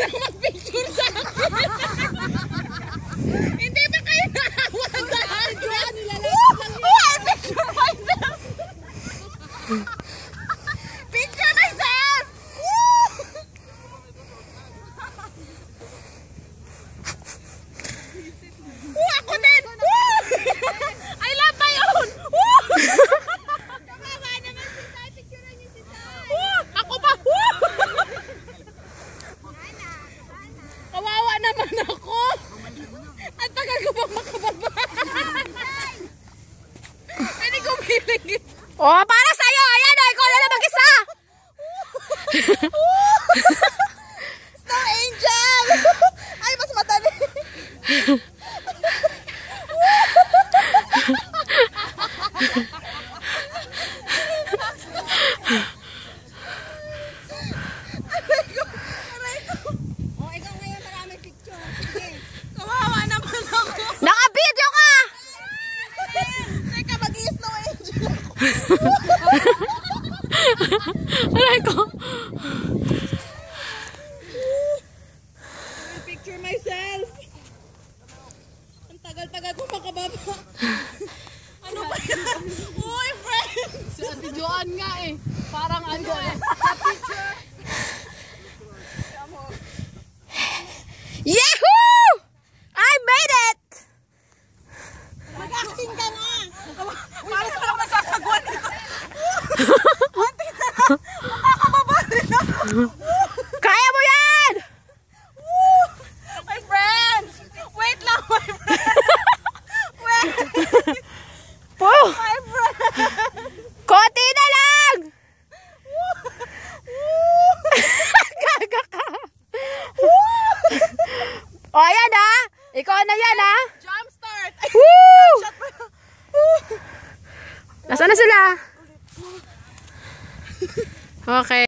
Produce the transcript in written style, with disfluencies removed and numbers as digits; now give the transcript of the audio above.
lang mag-picture sa akin. Hindi ba kayo nakawan sa akin? I picture myself. Picture myself. Ako din. I love my own. Kawawa naman si Tay. Picturean niyo si Tay. Ako pa. Kawawa naman ako. Ang tagal ko pang makababa. Hindi ko piling. Oh, para sa'yo. Ayan o, ikaw na lang mag-isa. Snow Angel. Ay, mas matali. Oh, ikaw ngayon maraming picture. Sige. Kawawa naman ako. Naka-video ka. Teka, mag-i-Snow Angel ako. Aray ko. Picture myself. Ang tagal-tagal ko makababa. Ano ba yan? Uy, friends! Si Ate Joan nga eh. Parang ano eh. Yahoo! I made it! Mag-acting ka nga. Para sa lang masasagwan nito. Ate na lang. Makakababa rin ako. Kaya mo yan! My friends! Wait lang, my friends! Wait! Po! My friends! Konti na lang! Gaga ka! O, ayan ha! Ikaw na yan ha! Jump start! Woo! Shot pa lang. Nasaan na sila? Okay.